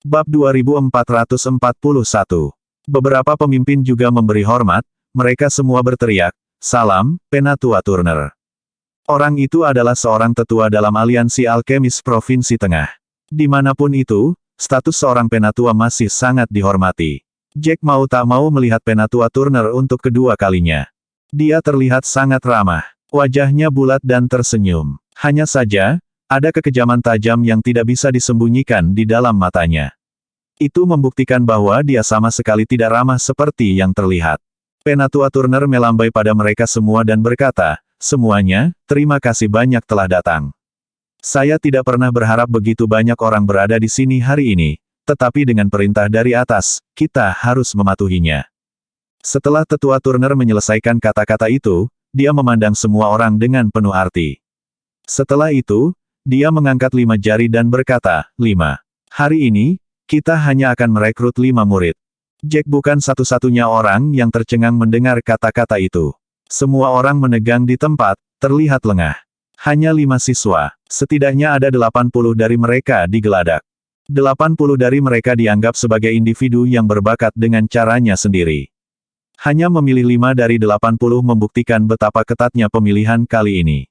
Bab 2441. Beberapa pemimpin juga memberi hormat, mereka semua berteriak, "Salam, Penatua Turner." Orang itu adalah seorang tetua dalam aliansi alkemis Provinsi Tengah. Dimanapun itu, status seorang penatua masih sangat dihormati. Jack mau tak mau melihat Penatua Turner untuk kedua kalinya. Dia terlihat sangat ramah. Wajahnya bulat dan tersenyum. Hanya saja, ada kekejaman tajam yang tidak bisa disembunyikan di dalam matanya. Itu membuktikan bahwa dia sama sekali tidak ramah seperti yang terlihat. Penatua Turner melambai pada mereka semua dan berkata, "Semuanya, terima kasih banyak telah datang. Saya tidak pernah berharap begitu banyak orang berada di sini hari ini, tetapi dengan perintah dari atas, kita harus mematuhinya." Setelah Tetua Turner menyelesaikan kata-kata itu, dia memandang semua orang dengan penuh arti. Setelah itu, dia mengangkat 5 jari dan berkata, "5. Hari ini, kita hanya akan merekrut 5 murid." Jack bukan satu-satunya orang yang tercengang mendengar kata-kata itu. Semua orang menegang di tempat, terlihat lengah. Hanya 5 siswa. Setidaknya ada 80 dari mereka digeladak. 80 dari mereka dianggap sebagai individu yang berbakat dengan caranya sendiri. Hanya memilih 5 dari 80 membuktikan betapa ketatnya pemilihan kali ini.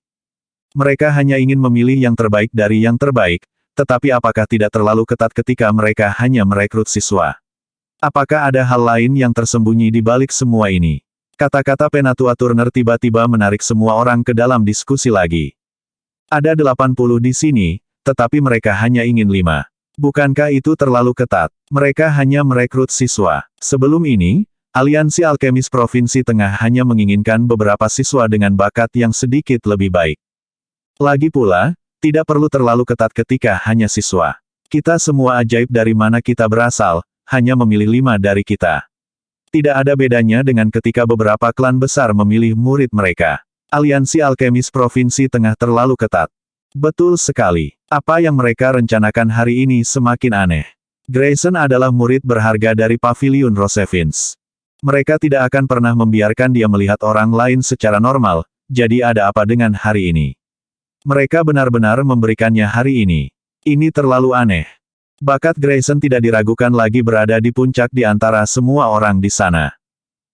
Mereka hanya ingin memilih yang terbaik dari yang terbaik, tetapi apakah tidak terlalu ketat ketika mereka hanya merekrut siswa? Apakah ada hal lain yang tersembunyi di balik semua ini? Kata-kata Penatua Turner tiba-tiba menarik semua orang ke dalam diskusi lagi. Ada 80 di sini, tetapi mereka hanya ingin 5. Bukankah itu terlalu ketat? Mereka hanya merekrut siswa. Sebelum ini, Aliansi Alkemis Provinsi Tengah hanya menginginkan beberapa siswa dengan bakat yang sedikit lebih baik. Lagi pula, tidak perlu terlalu ketat ketika hanya siswa. Kita semua ajaib dari mana kita berasal, hanya memilih 5 dari kita. Tidak ada bedanya dengan ketika beberapa klan besar memilih murid mereka. Aliansi Alkemis Provinsi Tengah terlalu ketat. Betul sekali. Apa yang mereka rencanakan hari ini semakin aneh. Grayson adalah murid berharga dari Pavilion Rosevins. Mereka tidak akan pernah membiarkan dia melihat orang lain secara normal, jadi ada apa dengan hari ini? Mereka benar-benar memberikannya hari ini. Ini terlalu aneh. Bakat Grayson tidak diragukan lagi berada di puncak di antara semua orang di sana.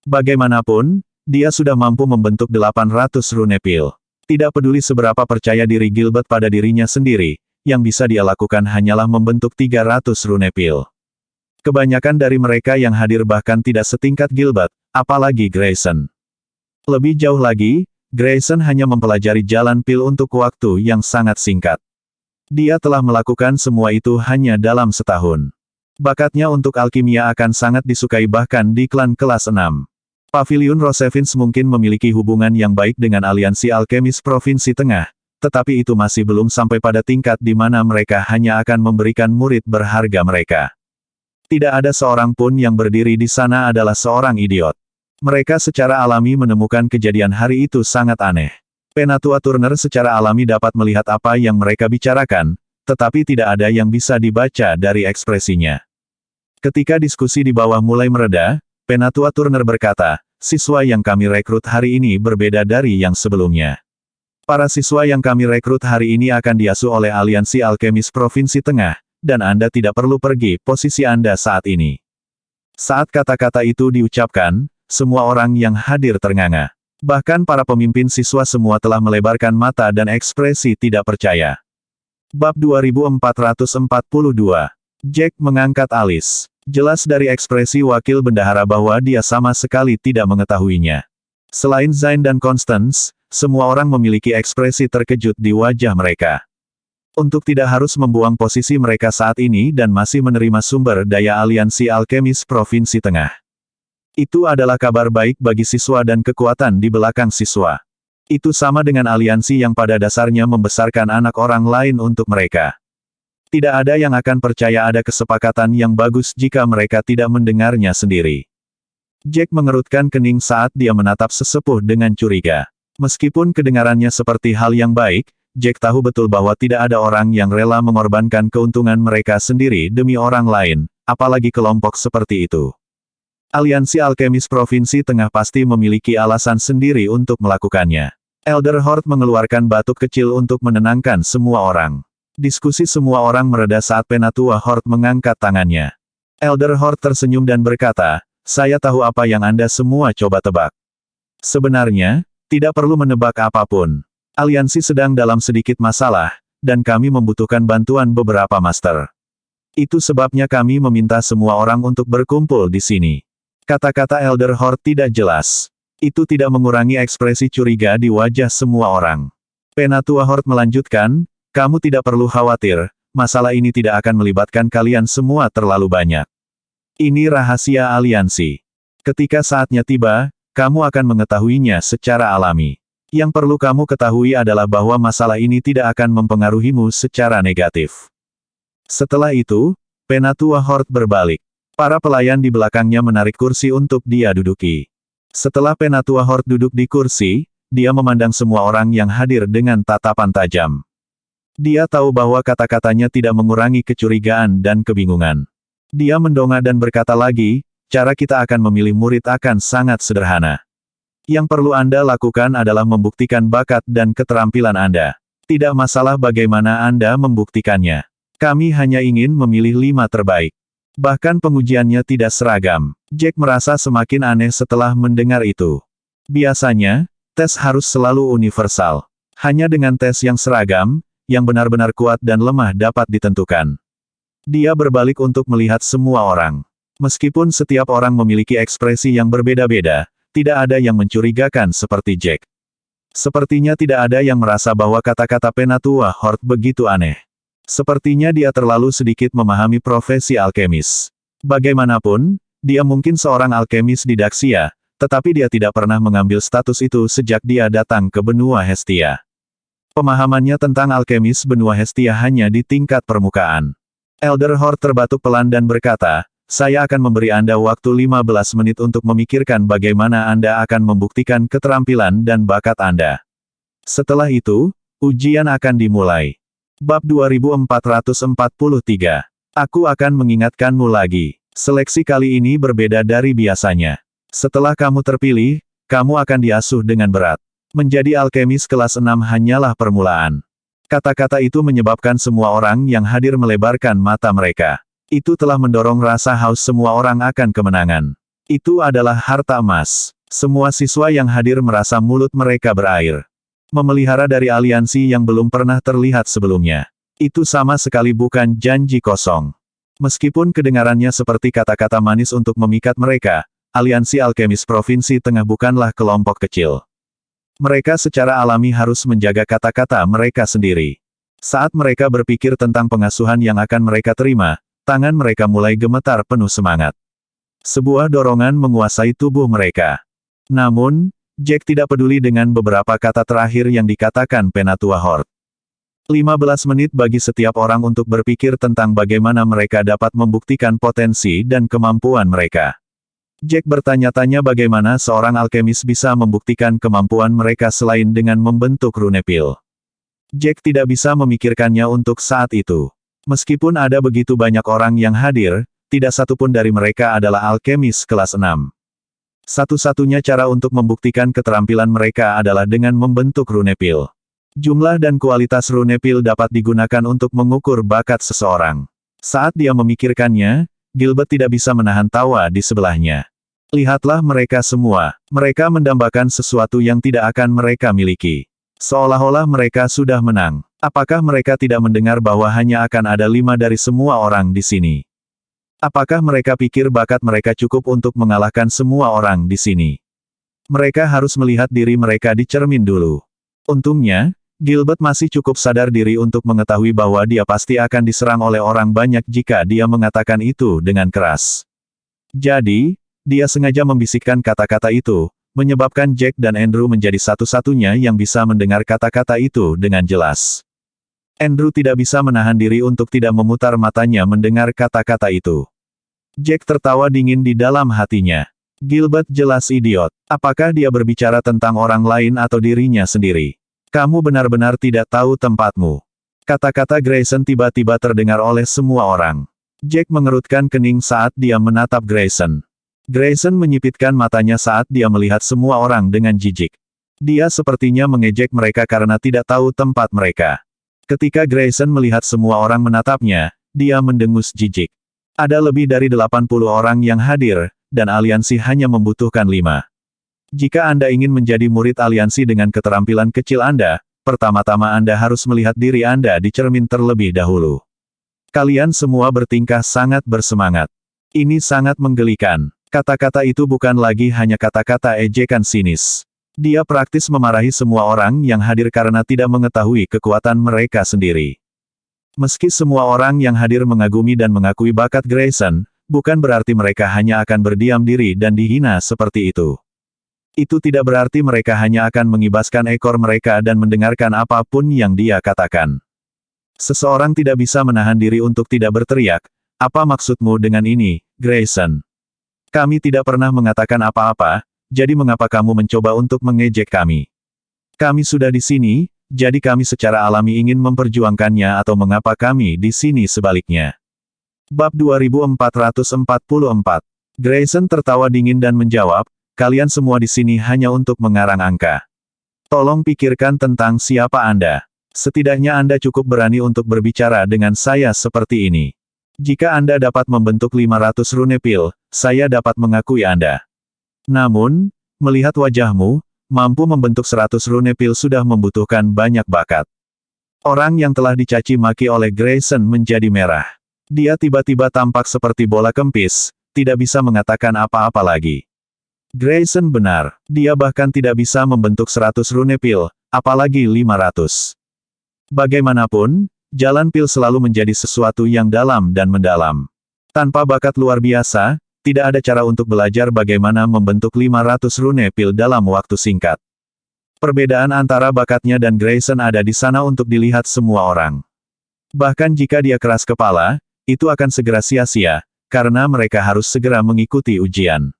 Bagaimanapun, dia sudah mampu membentuk 800 rune pil. Tidak peduli seberapa percaya diri Gilbert pada dirinya sendiri, yang bisa dia lakukan hanyalah membentuk 300 rune pil. Kebanyakan dari mereka yang hadir bahkan tidak setingkat Gilbert, apalagi Grayson. Lebih jauh lagi, Grayson hanya mempelajari jalan pil untuk waktu yang sangat singkat. Dia telah melakukan semua itu hanya dalam setahun. Bakatnya untuk alkimia akan sangat disukai bahkan di klan kelas 6. Pavilion Rosevins mungkin memiliki hubungan yang baik dengan aliansi alkemis Provinsi Tengah, tetapi itu masih belum sampai pada tingkat di mana mereka hanya akan memberikan murid berharga mereka. Tidak ada seorang pun yang berdiri di sana adalah seorang idiot. Mereka secara alami menemukan kejadian hari itu sangat aneh. Penatua Turner secara alami dapat melihat apa yang mereka bicarakan, tetapi tidak ada yang bisa dibaca dari ekspresinya. Ketika diskusi di bawah mulai mereda, Penatua Turner berkata, "Siswa yang kami rekrut hari ini berbeda dari yang sebelumnya. Para siswa yang kami rekrut hari ini akan diasuh oleh Aliansi Alkemis Provinsi Tengah, dan Anda tidak perlu pergi posisi Anda saat ini." Saat kata-kata itu diucapkan, semua orang yang hadir ternganga. Bahkan para pemimpin siswa semua telah melebarkan mata dan ekspresi tidak percaya. Bab 2442. Jack mengangkat alis. Jelas dari ekspresi wakil bendahara bahwa dia sama sekali tidak mengetahuinya. Selain Zain dan Constance, semua orang memiliki ekspresi terkejut di wajah mereka. Untuk tidak harus membuang posisi mereka saat ini dan masih menerima sumber daya aliansi alkemis Provinsi Tengah. Itu adalah kabar baik bagi siswa dan kekuatan di belakang siswa. Itu sama dengan aliansi yang pada dasarnya membesarkan anak orang lain untuk mereka. Tidak ada yang akan percaya ada kesepakatan yang bagus jika mereka tidak mendengarnya sendiri. Jack mengerutkan kening saat dia menatap sesepuh dengan curiga. Meskipun kedengarannya seperti hal yang baik, Jack tahu betul bahwa tidak ada orang yang rela mengorbankan keuntungan mereka sendiri demi orang lain, apalagi kelompok seperti itu. Aliansi Alkemis Provinsi Tengah pasti memiliki alasan sendiri untuk melakukannya. Elder Horde mengeluarkan batuk kecil untuk menenangkan semua orang. Diskusi semua orang mereda saat Penatua Horde mengangkat tangannya. Elder Horde tersenyum dan berkata, saya tahu apa yang Anda semua coba tebak. Sebenarnya, tidak perlu menebak apapun. Aliansi sedang dalam sedikit masalah, dan kami membutuhkan bantuan beberapa master. Itu sebabnya kami meminta semua orang untuk berkumpul di sini. Kata-kata Elder Horde tidak jelas. Itu tidak mengurangi ekspresi curiga di wajah semua orang. Penatua Horde melanjutkan, kamu tidak perlu khawatir, masalah ini tidak akan melibatkan kalian semua terlalu banyak. Ini rahasia aliansi. Ketika saatnya tiba, kamu akan mengetahuinya secara alami. Yang perlu kamu ketahui adalah bahwa masalah ini tidak akan mempengaruhimu secara negatif. Setelah itu, Penatua Horde berbalik. Para pelayan di belakangnya menarik kursi untuk dia duduki. Setelah Penatua Horde duduk di kursi, dia memandang semua orang yang hadir dengan tatapan tajam. Dia tahu bahwa kata-katanya tidak mengurangi kecurigaan dan kebingungan. Dia mendongak dan berkata lagi, cara kita akan memilih murid akan sangat sederhana. Yang perlu Anda lakukan adalah membuktikan bakat dan keterampilan Anda. Tidak masalah bagaimana Anda membuktikannya. Kami hanya ingin memilih 5 terbaik. Bahkan pengujiannya tidak seragam. Jack merasa semakin aneh setelah mendengar itu. Biasanya, tes harus selalu universal. Hanya dengan tes yang seragam, yang benar-benar kuat dan lemah dapat ditentukan. Dia berbalik untuk melihat semua orang. Meskipun setiap orang memiliki ekspresi yang berbeda-beda, tidak ada yang mencurigakan seperti Jack. Sepertinya tidak ada yang merasa bahwa kata-kata Penatua Horde begitu aneh. Sepertinya dia terlalu sedikit memahami profesi alkemis. Bagaimanapun, dia mungkin seorang alkemis di Daxia, tetapi dia tidak pernah mengambil status itu sejak dia datang ke benua Hestia. Pemahamannya tentang alkemis benua Hestia hanya di tingkat permukaan. Elder Horde terbatuk pelan dan berkata, saya akan memberi Anda waktu 15 menit untuk memikirkan bagaimana Anda akan membuktikan keterampilan dan bakat Anda. Setelah itu, ujian akan dimulai. Bab 2443. Aku akan mengingatkanmu lagi. Seleksi kali ini berbeda dari biasanya. Setelah kamu terpilih, kamu akan diasuh dengan berat. Menjadi alkemis kelas 6 hanyalah permulaan. Kata-kata itu menyebabkan semua orang yang hadir melebarkan mata mereka. Itu telah mendorong rasa haus semua orang akan kemenangan. Itu adalah harta emas. Semua siswa yang hadir merasa mulut mereka berair. Memelihara dari aliansi yang belum pernah terlihat sebelumnya. Itu sama sekali bukan janji kosong. Meskipun kedengarannya seperti kata-kata manis untuk memikat mereka, aliansi alkemis Provinsi Tengah bukanlah kelompok kecil. Mereka secara alami harus menjaga kata-kata mereka sendiri. Saat mereka berpikir tentang pengasuhan yang akan mereka terima, tangan mereka mulai gemetar penuh semangat. Sebuah dorongan menguasai tubuh mereka. Namun, Jack tidak peduli dengan beberapa kata terakhir yang dikatakan Penatua Horde. 15 menit bagi setiap orang untuk berpikir tentang bagaimana mereka dapat membuktikan potensi dan kemampuan mereka. Jack bertanya-tanya bagaimana seorang alkemis bisa membuktikan kemampuan mereka selain dengan membentuk runepil. Jack tidak bisa memikirkannya untuk saat itu. Meskipun ada begitu banyak orang yang hadir, tidak satupun dari mereka adalah alkemis kelas 6. Satu-satunya cara untuk membuktikan keterampilan mereka adalah dengan membentuk runepil. Jumlah dan kualitas runepil dapat digunakan untuk mengukur bakat seseorang. Saat dia memikirkannya, Gilbert tidak bisa menahan tawa di sebelahnya. Lihatlah mereka semua. Mereka mendambakan sesuatu yang tidak akan mereka miliki. Seolah-olah mereka sudah menang. Apakah mereka tidak mendengar bahwa hanya akan ada 5 dari semua orang di sini? Apakah mereka pikir bakat mereka cukup untuk mengalahkan semua orang di sini? Mereka harus melihat diri mereka di cermin dulu. Untungnya, Gilbert masih cukup sadar diri untuk mengetahui bahwa dia pasti akan diserang oleh orang banyak jika dia mengatakan itu dengan keras. Jadi, dia sengaja membisikkan kata-kata itu, menyebabkan Jack dan Andrew menjadi satu-satunya yang bisa mendengar kata-kata itu dengan jelas. Andrew tidak bisa menahan diri untuk tidak memutar matanya mendengar kata-kata itu. Jack tertawa dingin di dalam hatinya. Gilbert jelas idiot. Apakah dia berbicara tentang orang lain atau dirinya sendiri? Kamu benar-benar tidak tahu tempatmu. Kata-kata Grayson tiba-tiba terdengar oleh semua orang. Jack mengerutkan kening saat dia menatap Grayson. Grayson menyipitkan matanya saat dia melihat semua orang dengan jijik. Dia sepertinya mengejek mereka karena tidak tahu tempat mereka. Ketika Grayson melihat semua orang menatapnya, dia mendengus jijik. Ada lebih dari 80 orang yang hadir, dan aliansi hanya membutuhkan 5. Jika Anda ingin menjadi murid aliansi dengan keterampilan kecil Anda, pertama-tama Anda harus melihat diri Anda di cermin terlebih dahulu. Kalian semua bertingkah sangat bersemangat. Ini sangat menggelikan. Kata-kata itu bukan lagi hanya kata-kata ejekan sinis. Dia praktis memarahi semua orang yang hadir karena tidak mengetahui kekuatan mereka sendiri. Meski semua orang yang hadir mengagumi dan mengakui bakat Grayson, bukan berarti mereka hanya akan berdiam diri dan dihina seperti itu. Itu tidak berarti mereka hanya akan mengibaskan ekor mereka dan mendengarkan apapun yang dia katakan. Seseorang tidak bisa menahan diri untuk tidak berteriak, "Apa maksudmu dengan ini, Grayson? Kami tidak pernah mengatakan apa-apa, jadi mengapa kamu mencoba untuk mengejek kami? Kami sudah di sini, jadi kami secara alami ingin memperjuangkannya atau mengapa kami di sini sebaliknya." Bab 2444. Grayson tertawa dingin dan menjawab, "Kalian semua di sini hanya untuk mengarang angka. Tolong pikirkan tentang siapa Anda. Setidaknya Anda cukup berani untuk berbicara dengan saya seperti ini. Jika Anda dapat membentuk 500 rune pil, saya dapat mengakui Anda. Namun, melihat wajahmu, mampu membentuk 100 rune pil sudah membutuhkan banyak bakat." Orang yang telah dicaci maki oleh Grayson menjadi merah. Dia tiba-tiba tampak seperti bola kempis, tidak bisa mengatakan apa-apa lagi. Grayson benar, dia bahkan tidak bisa membentuk 100 rune pil, apalagi 500. Bagaimanapun, jalan pil selalu menjadi sesuatu yang dalam dan mendalam. Tanpa bakat luar biasa, tidak ada cara untuk belajar bagaimana membentuk 500 rune pil dalam waktu singkat. Perbedaan antara bakatnya dan Grayson ada di sana untuk dilihat semua orang. Bahkan jika dia keras kepala, itu akan segera sia-sia, karena mereka harus segera mengikuti ujian.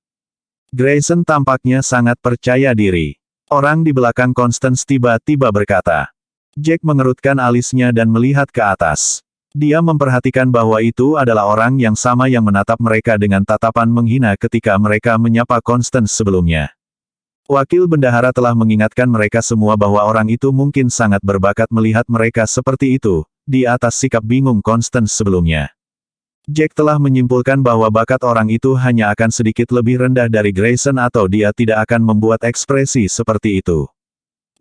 Grayson tampaknya sangat percaya diri. Orang di belakang Constance tiba-tiba berkata. Jack mengerutkan alisnya dan melihat ke atas. Dia memperhatikan bahwa itu adalah orang yang sama yang menatap mereka dengan tatapan menghina ketika mereka menyapa Constance sebelumnya. Wakil bendahara telah mengingatkan mereka semua bahwa orang itu mungkin sangat berbakat melihat mereka seperti itu, di atas sikap bingung Constance sebelumnya. Jack telah menyimpulkan bahwa bakat orang itu hanya akan sedikit lebih rendah dari Grayson atau dia tidak akan membuat ekspresi seperti itu.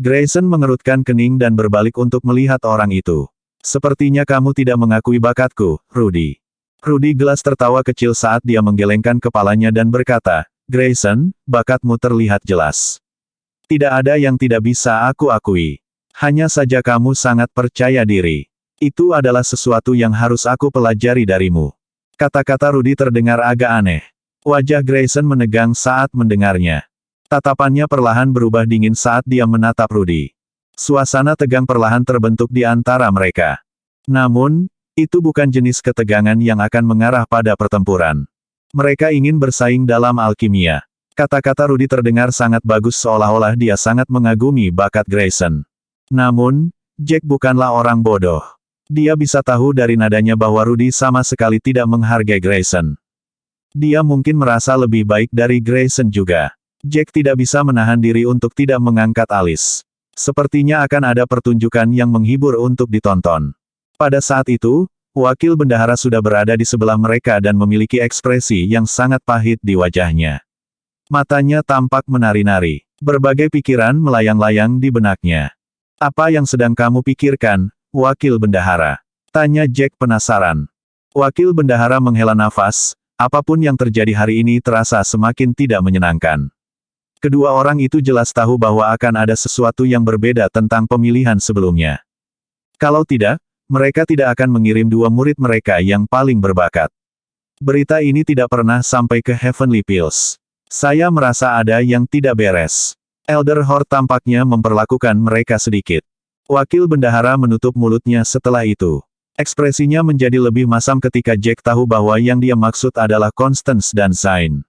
Grayson mengerutkan kening dan berbalik untuk melihat orang itu. "Sepertinya kamu tidak mengakui bakatku, Rudy." Rudy Glass tertawa kecil saat dia menggelengkan kepalanya dan berkata, "Grayson, bakatmu terlihat jelas. Tidak ada yang tidak bisa aku akui. Hanya saja kamu sangat percaya diri. Itu adalah sesuatu yang harus aku pelajari darimu." Kata-kata Rudy terdengar agak aneh. Wajah Grayson menegang saat mendengarnya. Tatapannya perlahan berubah dingin saat dia menatap Rudy. Suasana tegang perlahan terbentuk di antara mereka. Namun, itu bukan jenis ketegangan yang akan mengarah pada pertempuran. Mereka ingin bersaing dalam alkimia. Kata-kata Rudy terdengar sangat bagus seolah-olah dia sangat mengagumi bakat Grayson. Namun, Jack bukanlah orang bodoh. Dia bisa tahu dari nadanya bahwa Rudy sama sekali tidak menghargai Grayson. Dia mungkin merasa lebih baik dari Grayson juga. Jack tidak bisa menahan diri untuk tidak mengangkat alis. Sepertinya akan ada pertunjukan yang menghibur untuk ditonton. Pada saat itu, wakil bendahara sudah berada di sebelah mereka dan memiliki ekspresi yang sangat pahit di wajahnya. Matanya tampak menari-nari. Berbagai pikiran melayang-layang di benaknya. "Apa yang sedang kamu pikirkan, wakil bendahara?" tanya Jack penasaran. Wakil bendahara menghela nafas, apapun yang terjadi hari ini terasa semakin tidak menyenangkan. Kedua orang itu jelas tahu bahwa akan ada sesuatu yang berbeda tentang pemilihan sebelumnya. Kalau tidak, mereka tidak akan mengirim 2 murid mereka yang paling berbakat. Berita ini tidak pernah sampai ke Heavenly Pills. Saya merasa ada yang tidak beres. Elder Horde tampaknya memperlakukan mereka sedikit. Wakil bendahara menutup mulutnya setelah itu. Ekspresinya menjadi lebih masam ketika Jack tahu bahwa yang dia maksud adalah Constance dan Zain.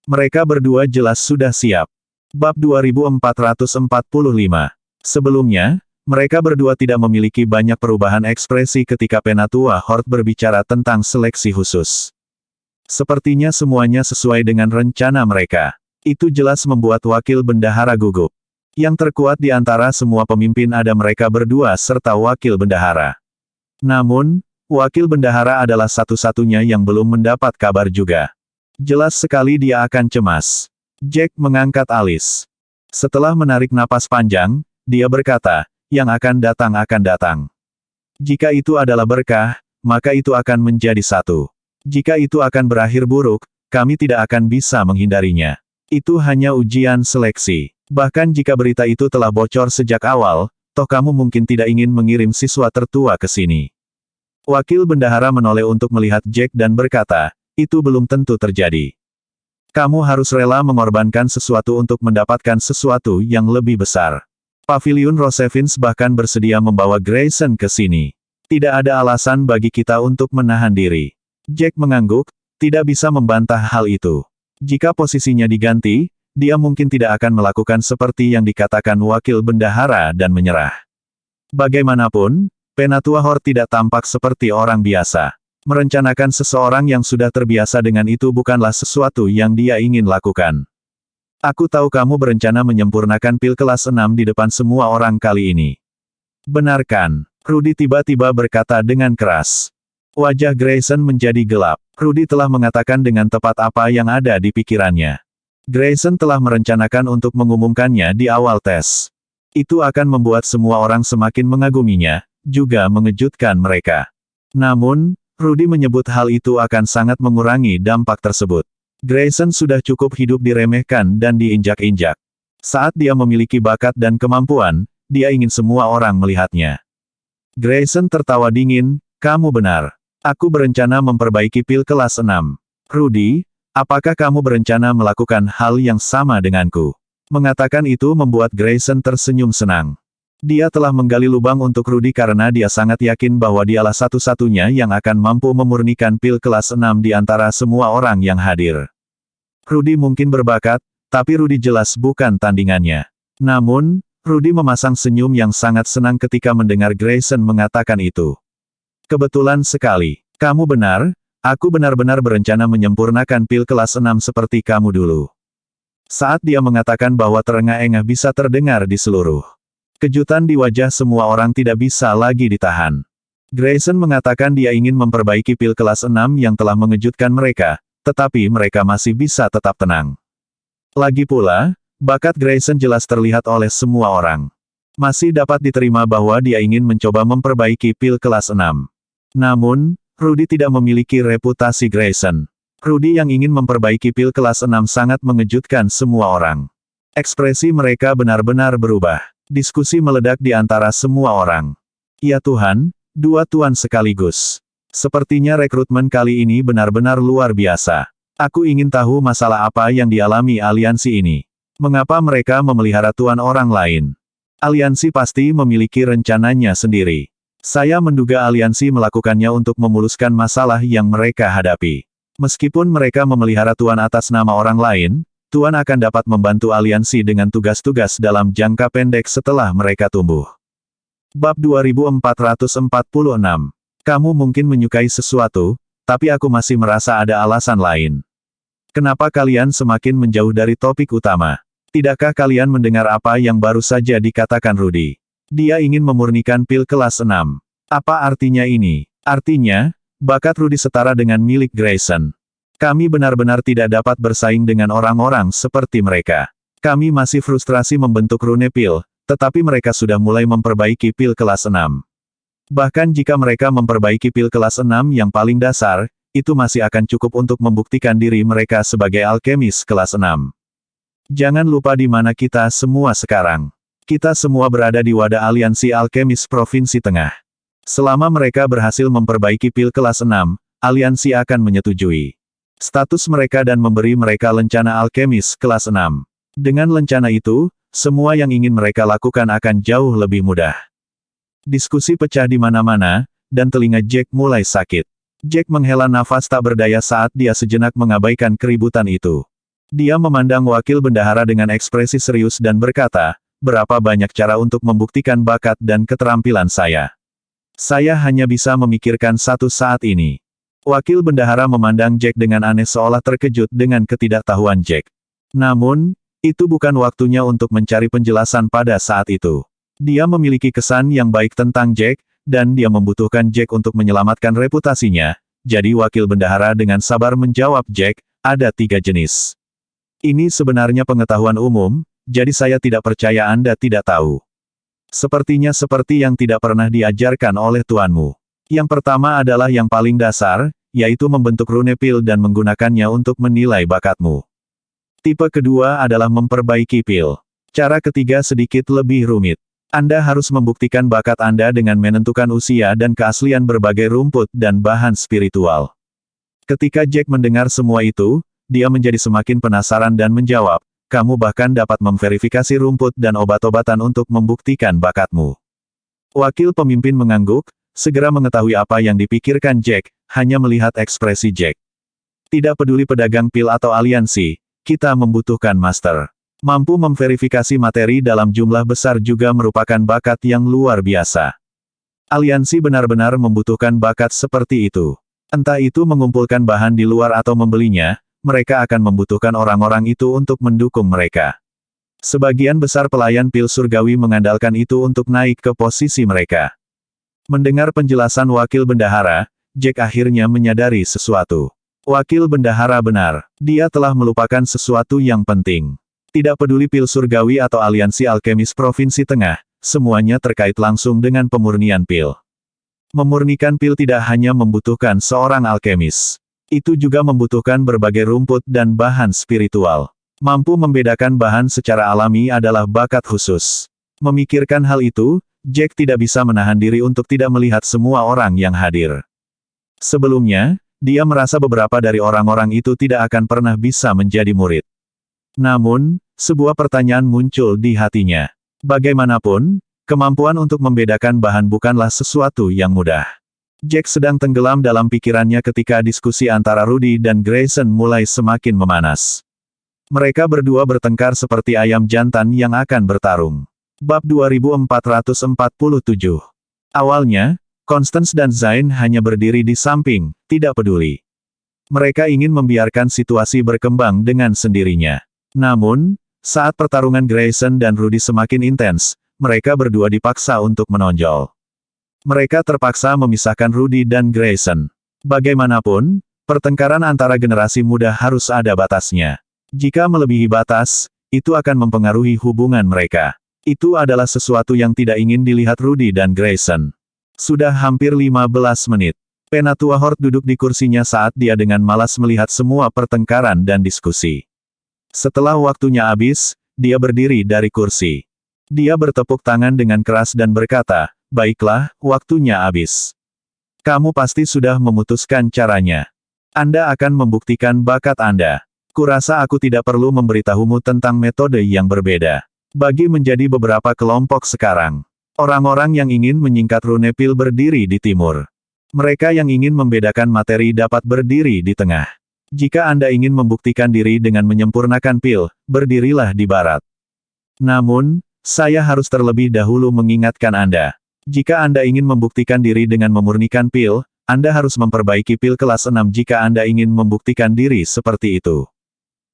Mereka berdua jelas sudah siap. Bab 2445. Sebelumnya, mereka berdua tidak memiliki banyak perubahan ekspresi ketika Penatua Horde berbicara tentang seleksi khusus. Sepertinya semuanya sesuai dengan rencana mereka. Itu jelas membuat wakil bendahara gugup. Yang terkuat di antara semua pemimpin ada mereka berdua serta wakil bendahara. Namun, wakil bendahara adalah satu-satunya yang belum mendapat kabar juga. Jelas sekali dia akan cemas. Jack mengangkat alis. Setelah menarik napas panjang, dia berkata, yang akan datang. Jika itu adalah berkah, maka itu akan menjadi satu. Jika itu akan berakhir buruk, kami tidak akan bisa menghindarinya. Itu hanya ujian seleksi. Bahkan jika berita itu telah bocor sejak awal, toh kamu mungkin tidak ingin mengirim siswa tertua ke sini. Wakil bendahara menoleh untuk melihat Jack dan berkata, itu belum tentu terjadi. Kamu harus rela mengorbankan sesuatu untuk mendapatkan sesuatu yang lebih besar. Paviliun Rosevins bahkan bersedia membawa Grayson ke sini. Tidak ada alasan bagi kita untuk menahan diri. Jack mengangguk, tidak bisa membantah hal itu. Jika posisinya diganti, dia mungkin tidak akan melakukan seperti yang dikatakan wakil bendahara dan menyerah. Bagaimanapun, Penatua Horde tidak tampak seperti orang biasa. Merencanakan seseorang yang sudah terbiasa dengan itu bukanlah sesuatu yang dia ingin lakukan. Aku tahu kamu berencana menyempurnakan pil kelas 6 di depan semua orang kali ini. Benarkan? Rudy tiba-tiba berkata dengan keras. Wajah Grayson menjadi gelap. Rudy telah mengatakan dengan tepat apa yang ada di pikirannya. Grayson telah merencanakan untuk mengumumkannya di awal tes. Itu akan membuat semua orang semakin mengaguminya, juga mengejutkan mereka. Namun, Rudy menyebut hal itu akan sangat mengurangi dampak tersebut. Grayson sudah cukup hidup diremehkan dan diinjak-injak. Saat dia memiliki bakat dan kemampuan, dia ingin semua orang melihatnya. Grayson tertawa dingin, kamu benar. Aku berencana memperbaiki pil kelas 6. Rudy, apakah kamu berencana melakukan hal yang sama denganku? Mengatakan itu membuat Grayson tersenyum senang. Dia telah menggali lubang untuk Rudy karena dia sangat yakin bahwa dialah satu-satunya yang akan mampu memurnikan pil kelas 6 di antara semua orang yang hadir. Rudy mungkin berbakat, tapi Rudy jelas bukan tandingannya. Namun, Rudy memasang senyum yang sangat senang ketika mendengar Grayson mengatakan itu. Kebetulan sekali. Kamu benar, aku benar-benar berencana menyempurnakan pil kelas 6 seperti kamu dulu. Saat dia mengatakan bahwa terengah-engah bisa terdengar di seluruh. Kejutan di wajah semua orang tidak bisa lagi ditahan. Grayson mengatakan dia ingin memperbaiki pil kelas 6 yang telah mengejutkan mereka, tetapi mereka masih bisa tetap tenang. Lagi pula, bakat Grayson jelas terlihat oleh semua orang. Masih dapat diterima bahwa dia ingin mencoba memperbaiki pil kelas 6. Namun, Rudy tidak memiliki reputasi Grayson. Rudy yang ingin memperbaiki pil kelas 6 sangat mengejutkan semua orang. Ekspresi mereka benar-benar berubah. Diskusi meledak di antara semua orang. Ya Tuhan, dua tuan sekaligus. Sepertinya rekrutmen kali ini benar-benar luar biasa. Aku ingin tahu masalah apa yang dialami aliansi ini. Mengapa mereka memelihara tuan orang lain? Aliansi pasti memiliki rencananya sendiri. Saya menduga aliansi melakukannya untuk memuluskan masalah yang mereka hadapi. Meskipun mereka memelihara tuan atas nama orang lain, Tuan akan dapat membantu aliansi dengan tugas-tugas dalam jangka pendek setelah mereka tumbuh. Bab 2446. Kamu mungkin menyukai sesuatu, tapi aku masih merasa ada alasan lain. Kenapa kalian semakin menjauh dari topik utama? Tidakkah kalian mendengar apa yang baru saja dikatakan Rudy? Dia ingin memurnikan pil kelas 6. Apa artinya ini? Artinya, bakat Rudy setara dengan milik Grayson. Kami benar-benar tidak dapat bersaing dengan orang-orang seperti mereka. Kami masih frustrasi membentuk rune pil, tetapi mereka sudah mulai memperbaiki pil kelas 6. Bahkan jika mereka memperbaiki pil kelas 6 yang paling dasar, itu masih akan cukup untuk membuktikan diri mereka sebagai alkemis kelas 6. Jangan lupa di mana kita semua sekarang. Kita semua berada di wadah aliansi alkemis Provinsi Tengah. Selama mereka berhasil memperbaiki pil kelas 6, aliansi akan menyetujui status mereka dan memberi mereka lencana alkemis kelas 6. Dengan lencana itu, semua yang ingin mereka lakukan akan jauh lebih mudah. Diskusi pecah di mana-mana, dan telinga Jack mulai sakit. Jack menghela nafas tak berdaya saat dia sejenak mengabaikan keributan itu. Dia memandang wakil bendahara dengan ekspresi serius dan berkata, berapa banyak cara untuk membuktikan bakat dan keterampilan saya. Saya hanya bisa memikirkan satu saat ini. Wakil bendahara memandang Jack dengan aneh seolah terkejut dengan ketidaktahuan Jack. Namun, Itu bukan waktunya untuk mencari penjelasan pada saat itu. Dia memiliki kesan yang baik tentang Jack, dan dia membutuhkan Jack untuk menyelamatkan reputasinya. Jadi wakil bendahara dengan sabar menjawab Jack, ada 3 jenis. Ini sebenarnya pengetahuan umum, jadi saya tidak percaya Anda tidak tahu. Sepertinya seperti yang tidak pernah diajarkan oleh tuanmu. Yang pertama adalah yang paling dasar, yaitu membentuk rune pil dan menggunakannya untuk menilai bakatmu. Tipe kedua adalah memperbaiki pil. Cara ketiga sedikit lebih rumit. Anda harus membuktikan bakat Anda dengan menentukan usia dan keaslian berbagai rumput dan bahan spiritual. Ketika Jack mendengar semua itu, dia menjadi semakin penasaran dan menjawab, kamu bahkan dapat memverifikasi rumput dan obat-obatan untuk membuktikan bakatmu. Wakil pemimpin mengangguk, segera mengetahui apa yang dipikirkan Jack, hanya melihat ekspresi Jack. Tidak peduli pedagang pil atau aliansi, kita membutuhkan master. Mampu memverifikasi materi dalam jumlah besar juga merupakan bakat yang luar biasa. Aliansi benar-benar membutuhkan bakat seperti itu. Entah itu mengumpulkan bahan di luar atau membelinya, mereka akan membutuhkan orang-orang itu untuk mendukung mereka. Sebagian besar pelayan pil surgawi mengandalkan itu untuk naik ke posisi mereka. Mendengar penjelasan wakil bendahara, Jack akhirnya menyadari sesuatu. Wakil bendahara benar, dia telah melupakan sesuatu yang penting. Tidak peduli pil surgawi atau aliansi alkemis Provinsi Tengah, semuanya terkait langsung dengan pemurnian pil. Memurnikan pil tidak hanya membutuhkan seorang alkemis. Itu juga membutuhkan berbagai rumput dan bahan spiritual. Mampu membedakan bahan secara alami adalah bakat khusus. Memikirkan hal itu, Jack tidak bisa menahan diri untuk tidak melihat semua orang yang hadir. Sebelumnya, dia merasa beberapa dari orang-orang itu tidak akan pernah bisa menjadi murid. Namun, sebuah pertanyaan muncul di hatinya. Bagaimanapun, kemampuan untuk membedakan bahan bukanlah sesuatu yang mudah. Jack sedang tenggelam dalam pikirannya ketika diskusi antara Rudy dan Grayson mulai semakin memanas. Mereka berdua bertengkar seperti ayam jantan yang akan bertarung. Bab 2447. Awalnya, Constance dan Zain hanya berdiri di samping, tidak peduli. Mereka ingin membiarkan situasi berkembang dengan sendirinya. Namun, saat pertarungan Grayson dan Rudy semakin intens, mereka berdua dipaksa untuk menonjol. Mereka terpaksa memisahkan Rudy dan Grayson. Bagaimanapun, pertengkaran antara generasi muda harus ada batasnya. Jika melebihi batas, itu akan mempengaruhi hubungan mereka. Itu adalah sesuatu yang tidak ingin dilihat Rudy dan Grayson. Sudah hampir 15 menit. Penatua Horde duduk di kursinya saat dia dengan malas melihat semua pertengkaran dan diskusi. Setelah waktunya habis, dia berdiri dari kursi. Dia bertepuk tangan dengan keras dan berkata, baiklah, waktunya habis. Kamu pasti sudah memutuskan caranya. Anda akan membuktikan bakat Anda. Kurasa aku tidak perlu memberitahumu tentang metode yang berbeda. Bagi menjadi beberapa kelompok sekarang. Orang-orang yang ingin menyingkat rune pil berdiri di timur. Mereka yang ingin membedakan materi dapat berdiri di tengah. Jika Anda ingin membuktikan diri dengan menyempurnakan pil, berdirilah di barat. Namun, saya harus terlebih dahulu mengingatkan Anda. Jika Anda ingin membuktikan diri dengan memurnikan pil, Anda harus memperbaiki pil kelas 6 jika Anda ingin membuktikan diri seperti itu.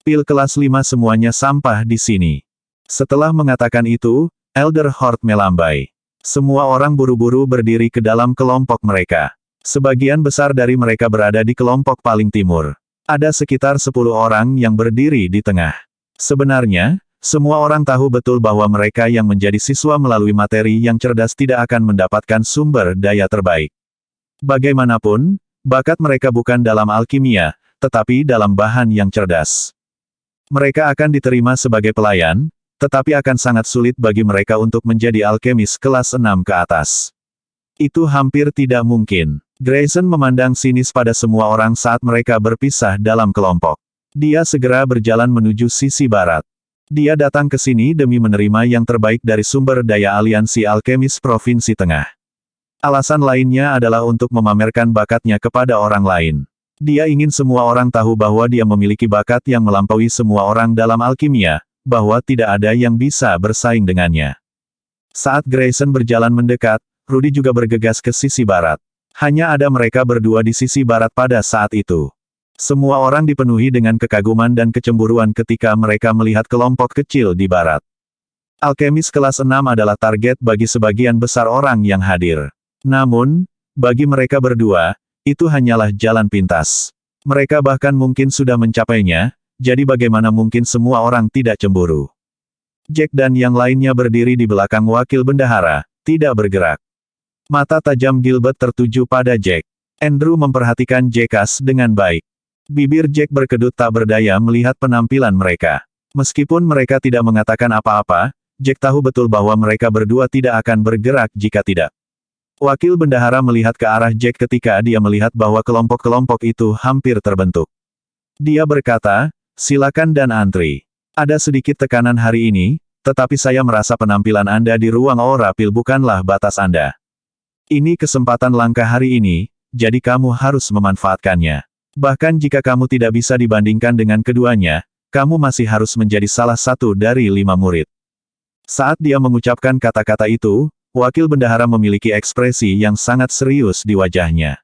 Pil kelas 5 semuanya sampah di sini. Setelah mengatakan itu, Elder Horde melambai. Semua orang buru-buru berdiri ke dalam kelompok mereka. Sebagian besar dari mereka berada di kelompok paling timur. Ada sekitar 10 orang yang berdiri di tengah. Sebenarnya, semua orang tahu betul bahwa mereka yang menjadi siswa melalui materi yang cerdas tidak akan mendapatkan sumber daya terbaik. Bagaimanapun, bakat mereka bukan dalam alkimia, tetapi dalam bahan yang cerdas. Mereka akan diterima sebagai pelayan, tetapi akan sangat sulit bagi mereka untuk menjadi alkemis kelas 6 ke atas. Itu hampir tidak mungkin. Grayson memandang sinis pada semua orang saat mereka berpisah dalam kelompok. Dia segera berjalan menuju sisi barat. Dia datang ke sini demi menerima yang terbaik dari sumber daya aliansi alkemis Provinsi Tengah. Alasan lainnya adalah untuk memamerkan bakatnya kepada orang lain. Dia ingin semua orang tahu bahwa dia memiliki bakat yang melampaui semua orang dalam alkimia, bahwa tidak ada yang bisa bersaing dengannya. Saat Grayson berjalan mendekat, Rudy juga bergegas ke sisi barat. Hanya ada mereka berdua di sisi barat pada saat itu. Semua orang dipenuhi dengan kekaguman dan kecemburuan ketika mereka melihat kelompok kecil di barat. Alkemis kelas 6 adalah target bagi sebagian besar orang yang hadir. Namun, bagi mereka berdua, itu hanyalah jalan pintas. Mereka bahkan mungkin sudah mencapainya, jadi bagaimana mungkin semua orang tidak cemburu. Jack dan yang lainnya berdiri di belakang wakil bendahara, tidak bergerak. Mata tajam Gilbert tertuju pada Jack. Andrew memperhatikan Jackass dengan baik. Bibir Jack berkedut tak berdaya melihat penampilan mereka. Meskipun mereka tidak mengatakan apa-apa, Jack tahu betul bahwa mereka berdua tidak akan bergerak jika tidak. Wakil bendahara melihat ke arah Jack ketika dia melihat bahwa kelompok-kelompok itu hampir terbentuk. Dia berkata, silakan dan antri. Ada sedikit tekanan hari ini, tetapi saya merasa penampilan Anda di ruang Aura Pil bukanlah batas Anda. Ini kesempatan langka hari ini, jadi kamu harus memanfaatkannya. Bahkan jika kamu tidak bisa dibandingkan dengan keduanya, kamu masih harus menjadi salah satu dari 5 murid. Saat dia mengucapkan kata-kata itu, wakil bendahara memiliki ekspresi yang sangat serius di wajahnya.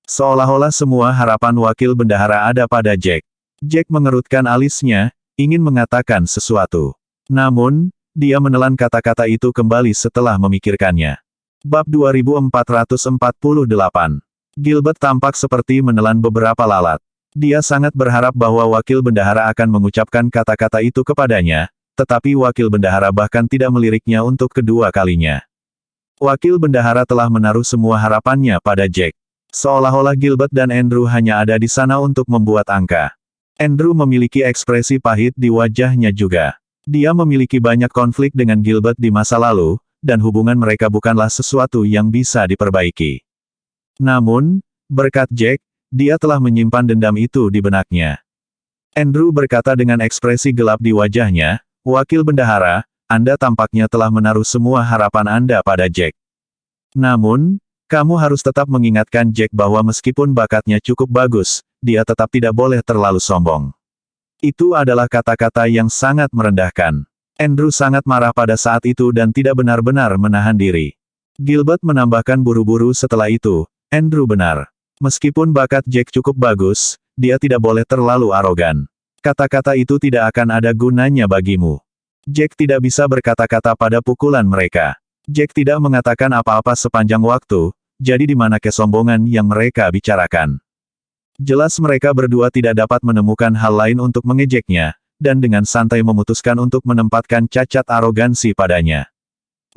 Seolah-olah semua harapan wakil bendahara ada pada Jack. Jack mengerutkan alisnya, ingin mengatakan sesuatu. Namun, dia menelan kata-kata itu kembali setelah memikirkannya. Bab 2448. Gilbert tampak seperti menelan beberapa lalat. Dia sangat berharap bahwa wakil bendahara akan mengucapkan kata-kata itu kepadanya, tetapi wakil bendahara bahkan tidak meliriknya untuk kedua kalinya. Wakil bendahara telah menaruh semua harapannya pada Jack. Seolah-olah Gilbert dan Andrew hanya ada di sana untuk membuat angka. Andrew memiliki ekspresi pahit di wajahnya juga. Dia memiliki banyak konflik dengan Gilbert di masa lalu, dan hubungan mereka bukanlah sesuatu yang bisa diperbaiki. Namun, berkat Jack, dia telah menyimpan dendam itu di benaknya. Andrew berkata dengan ekspresi gelap di wajahnya, wakil bendahara, Anda tampaknya telah menaruh semua harapan Anda pada Jack. Namun, kamu harus tetap mengingatkan Jack bahwa meskipun bakatnya cukup bagus, dia tetap tidak boleh terlalu sombong. Itu adalah kata-kata yang sangat merendahkan. Andrew sangat marah pada saat itu dan tidak benar-benar menahan diri. Gilbert menambahkan buru-buru setelah itu, Andrew benar. Meskipun bakat Jack cukup bagus, dia tidak boleh terlalu arogan. Kata-kata itu tidak akan ada gunanya bagimu. Jack tidak bisa berkata-kata pada pukulan mereka. Jack tidak mengatakan apa-apa sepanjang waktu, jadi di mana kesombongan yang mereka bicarakan. Jelas mereka berdua tidak dapat menemukan hal lain untuk mengejeknya, dan dengan santai memutuskan untuk menempatkan cacat arogansi padanya.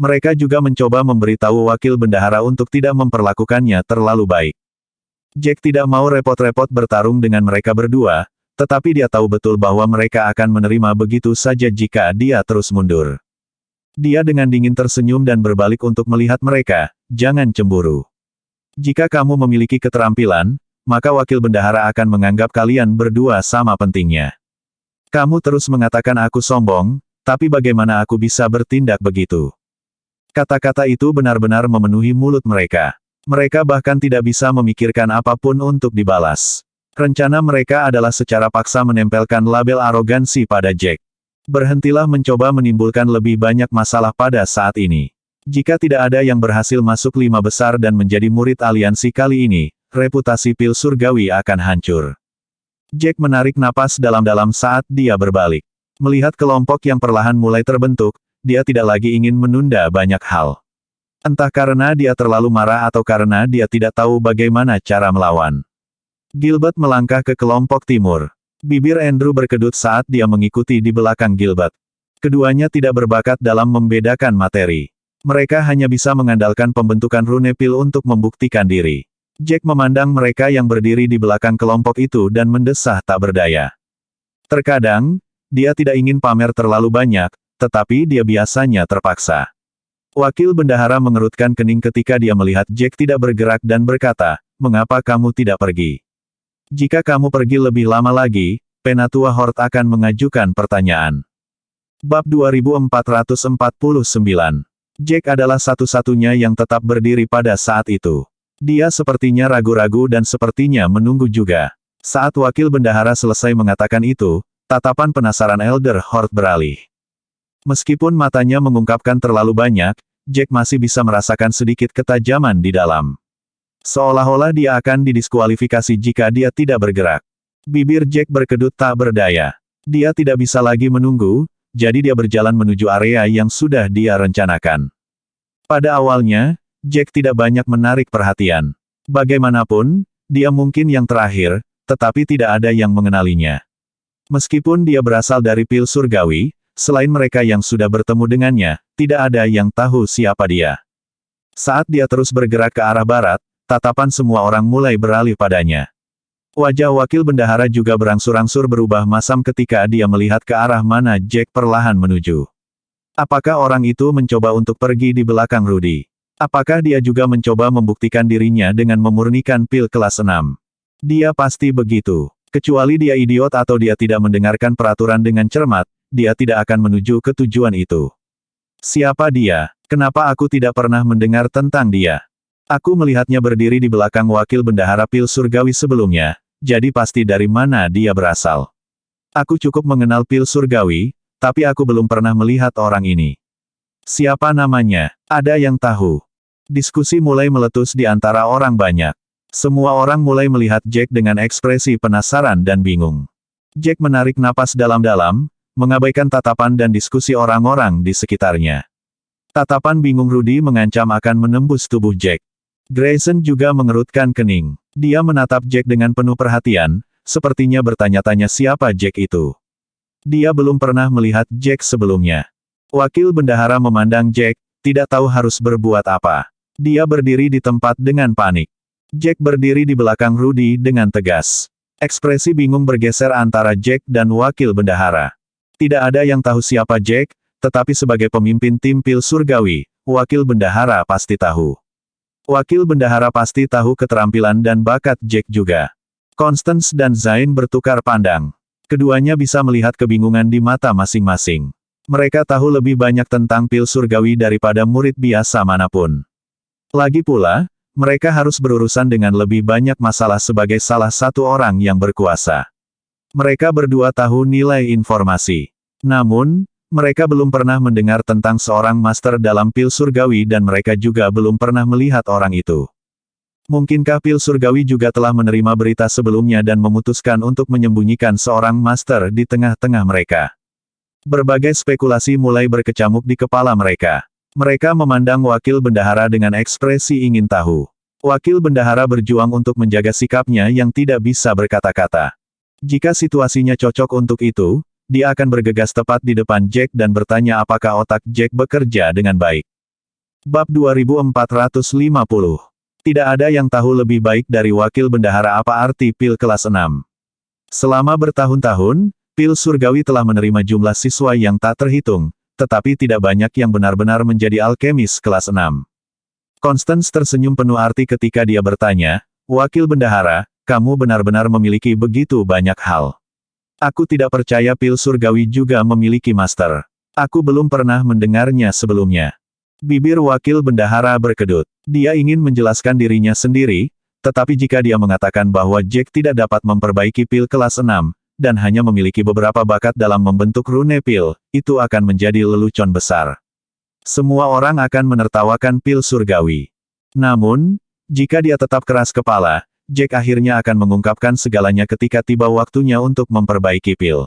Mereka juga mencoba memberitahu wakil bendahara untuk tidak memperlakukannya terlalu baik. Jack tidak mau repot-repot bertarung dengan mereka berdua, tetapi dia tahu betul bahwa mereka akan menerima begitu saja jika dia terus mundur. Dia dengan dingin tersenyum dan berbalik untuk melihat mereka, jangan cemburu. Jika kamu memiliki keterampilan, maka wakil bendahara akan menganggap kalian berdua sama pentingnya. Kamu terus mengatakan aku sombong, tapi bagaimana aku bisa bertindak begitu? Kata-kata itu benar-benar memenuhi mulut mereka. Mereka bahkan tidak bisa memikirkan apapun untuk dibalas. Rencana mereka adalah secara paksa menempelkan label arogansi pada Jack. Berhentilah mencoba menimbulkan lebih banyak masalah pada saat ini. Jika tidak ada yang berhasil masuk 5 besar dan menjadi murid aliansi kali ini, reputasi pil surgawi akan hancur. Jack menarik napas dalam-dalam saat dia berbalik. Melihat kelompok yang perlahan mulai terbentuk, dia tidak lagi ingin menunda banyak hal. Entah karena dia terlalu marah atau karena dia tidak tahu bagaimana cara melawan. Gilbert melangkah ke kelompok timur. Bibir Andrew berkedut saat dia mengikuti di belakang Gilbert. Keduanya tidak berbakat dalam membedakan materi. Mereka hanya bisa mengandalkan pembentukan rune pil untuk membuktikan diri. Jack memandang mereka yang berdiri di belakang kelompok itu dan mendesah tak berdaya. Terkadang, dia tidak ingin pamer terlalu banyak, tetapi dia biasanya terpaksa. Wakil bendahara mengerutkan kening ketika dia melihat Jack tidak bergerak dan berkata, mengapa kamu tidak pergi? Jika kamu pergi lebih lama lagi, Penatua Horde akan mengajukan pertanyaan. Bab 2449. Jack adalah satu-satunya yang tetap berdiri pada saat itu. Dia sepertinya ragu-ragu dan sepertinya menunggu juga. Saat wakil bendahara selesai mengatakan itu, tatapan penasaran Elder Horde beralih. Meskipun matanya mengungkapkan terlalu banyak, Jack masih bisa merasakan sedikit ketajaman di dalam. Seolah-olah dia akan didiskualifikasi jika dia tidak bergerak. Bibir Jack berkedut tak berdaya. Dia tidak bisa lagi menunggu, jadi dia berjalan menuju area yang sudah dia rencanakan. Pada awalnya, Jack tidak banyak menarik perhatian. Bagaimanapun, dia mungkin yang terakhir, tetapi tidak ada yang mengenalinya. Meskipun dia berasal dari pil surgawi, selain mereka yang sudah bertemu dengannya, tidak ada yang tahu siapa dia. Saat dia terus bergerak ke arah barat, tatapan semua orang mulai beralih padanya. Wajah wakil bendahara juga berangsur-angsur berubah masam ketika dia melihat ke arah mana Jack perlahan menuju. Apakah orang itu mencoba untuk pergi di belakang Rudy? Apakah dia juga mencoba membuktikan dirinya dengan memurnikan pil kelas 6? Dia pasti begitu. Kecuali dia idiot atau dia tidak mendengarkan peraturan dengan cermat, dia tidak akan menuju ke tujuan itu. Siapa dia? Kenapa aku tidak pernah mendengar tentang dia? Aku melihatnya berdiri di belakang wakil bendahara pil surgawi sebelumnya, jadi pasti dari mana dia berasal. Aku cukup mengenal pil surgawi, tapi aku belum pernah melihat orang ini. Siapa namanya? Ada yang tahu? Diskusi mulai meletus di antara orang banyak. Semua orang mulai melihat Jack dengan ekspresi penasaran dan bingung. Jack menarik napas dalam-dalam, mengabaikan tatapan dan diskusi orang-orang di sekitarnya. Tatapan bingung Rudy mengancam akan menembus tubuh Jack. Grayson juga mengerutkan kening. Dia menatap Jack dengan penuh perhatian, sepertinya bertanya-tanya siapa Jack itu. Dia belum pernah melihat Jack sebelumnya. Wakil bendahara memandang Jack, tidak tahu harus berbuat apa. Dia berdiri di tempat dengan panik. Jack berdiri di belakang Rudy dengan tegas. Ekspresi bingung bergeser antara Jack dan wakil bendahara. Tidak ada yang tahu siapa Jack, tetapi sebagai pemimpin tim pil surgawi, wakil bendahara pasti tahu. Wakil bendahara pasti tahu keterampilan dan bakat Jack juga. Constance dan Zain bertukar pandang. Keduanya bisa melihat kebingungan di mata masing-masing. Mereka tahu lebih banyak tentang pil surgawi daripada murid biasa manapun. Lagi pula, mereka harus berurusan dengan lebih banyak masalah sebagai salah satu orang yang berkuasa. Mereka berdua tahu nilai informasi. Namun, mereka belum pernah mendengar tentang seorang master dalam pil surgawi dan mereka juga belum pernah melihat orang itu. Mungkinkah pil surgawi juga telah menerima berita sebelumnya dan memutuskan untuk menyembunyikan seorang master di tengah-tengah mereka? Berbagai spekulasi mulai berkecamuk di kepala mereka. Mereka memandang wakil bendahara dengan ekspresi ingin tahu. Wakil bendahara berjuang untuk menjaga sikapnya yang tidak bisa berkata-kata. Jika situasinya cocok untuk itu, dia akan bergegas tepat di depan Jack dan bertanya apakah otak Jack bekerja dengan baik. Bab 2450. Tidak ada yang tahu lebih baik dari wakil bendahara apa arti pil kelas 6. Selama bertahun-tahun, pil surgawi telah menerima jumlah siswa yang tak terhitung, tetapi tidak banyak yang benar-benar menjadi alkemis kelas 6. Constance tersenyum penuh arti ketika dia bertanya, "Wakil bendahara, kamu benar-benar memiliki begitu banyak hal. Aku tidak percaya pil surgawi juga memiliki master. Aku belum pernah mendengarnya sebelumnya." Bibir wakil bendahara berkedut. Dia ingin menjelaskan dirinya sendiri, tetapi jika dia mengatakan bahwa Jack tidak dapat memperbaiki pil kelas 6, dan hanya memiliki beberapa bakat dalam membentuk rune pil, itu akan menjadi lelucon besar. Semua orang akan menertawakan pil surgawi. Namun, jika dia tetap keras kepala, Jack akhirnya akan mengungkapkan segalanya ketika tiba waktunya untuk memperbaiki pil.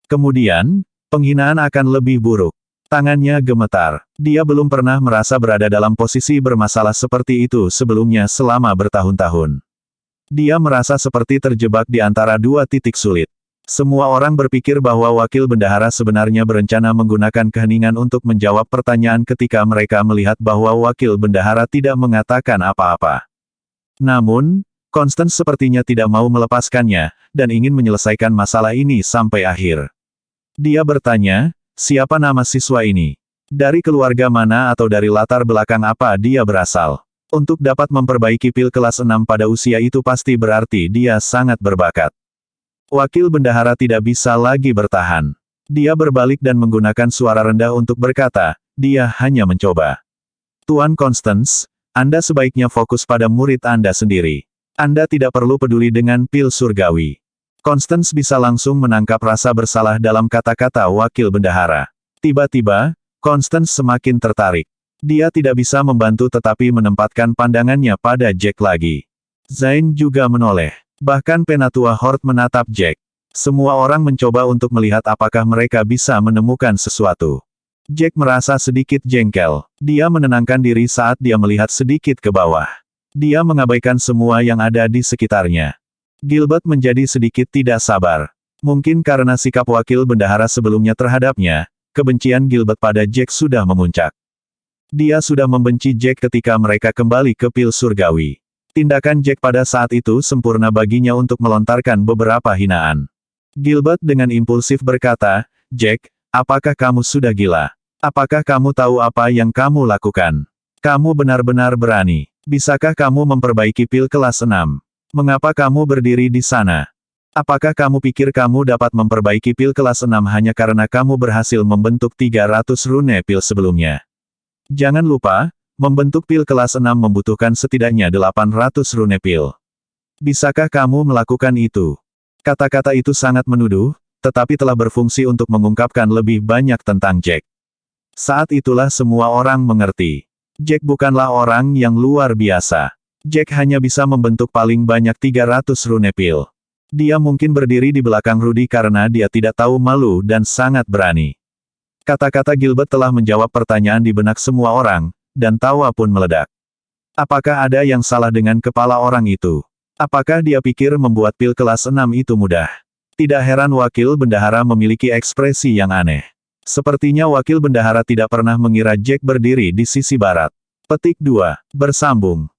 Kemudian, penghinaan akan lebih buruk. Tangannya gemetar. Dia belum pernah merasa berada dalam posisi bermasalah seperti itu sebelumnya selama bertahun-tahun. Dia merasa seperti terjebak di antara dua titik sulit. Semua orang berpikir bahwa wakil bendahara sebenarnya berencana menggunakan keheningan untuk menjawab pertanyaan ketika mereka melihat bahwa wakil bendahara tidak mengatakan apa-apa. Namun, Constance sepertinya tidak mau melepaskannya, dan ingin menyelesaikan masalah ini sampai akhir. Dia bertanya, siapa nama siswa ini? Dari keluarga mana atau dari latar belakang apa dia berasal? Untuk dapat memperbaiki pil kelas 6 pada usia itu pasti berarti dia sangat berbakat. Wakil bendahara tidak bisa lagi bertahan. Dia berbalik dan menggunakan suara rendah untuk berkata, dia hanya mencoba. Tuan Constance, Anda sebaiknya fokus pada murid Anda sendiri. Anda tidak perlu peduli dengan pil surgawi. Constance bisa langsung menangkap rasa bersalah dalam kata-kata wakil bendahara. Tiba-tiba, Constance semakin tertarik. Dia tidak bisa membantu tetapi menempatkan pandangannya pada Jack lagi. Zain juga menoleh. Bahkan Penatua Horde menatap Jack. Semua orang mencoba untuk melihat apakah mereka bisa menemukan sesuatu. Jack merasa sedikit jengkel. Dia menenangkan diri saat dia melihat sedikit ke bawah. Dia mengabaikan semua yang ada di sekitarnya. Gilbert menjadi sedikit tidak sabar. Mungkin karena sikap wakil bendahara sebelumnya terhadapnya, kebencian Gilbert pada Jack sudah memuncak. Dia sudah membenci Jack ketika mereka kembali ke pil surgawi. Tindakan Jack pada saat itu sempurna baginya untuk melontarkan beberapa hinaan. Gilbert dengan impulsif berkata, "Jack, apakah kamu sudah gila? Apakah kamu tahu apa yang kamu lakukan? Kamu benar-benar berani. Bisakah kamu memperbaiki pil kelas 6? Mengapa kamu berdiri di sana? Apakah kamu pikir kamu dapat memperbaiki pil kelas 6 hanya karena kamu berhasil membentuk 300 rune pil sebelumnya? Jangan lupa, membentuk pil kelas 6 membutuhkan setidaknya 800 rune pil. Bisakah kamu melakukan itu?" Kata-kata itu sangat menuduh, tetapi telah berfungsi untuk mengungkapkan lebih banyak tentang Jack. Saat itulah semua orang mengerti. Jack bukanlah orang yang luar biasa. Jack hanya bisa membentuk paling banyak 300 rune pil. Dia mungkin berdiri di belakang Rudy karena dia tidak tahu malu dan sangat berani. Kata-kata Gilbert telah menjawab pertanyaan di benak semua orang, dan tawa pun meledak. Apakah ada yang salah dengan kepala orang itu? Apakah dia pikir membuat pil kelas 6 itu mudah? Tidak heran wakil bendahara memiliki ekspresi yang aneh. Sepertinya wakil bendahara tidak pernah mengira Jack berdiri di sisi barat. Petik 2. Bersambung.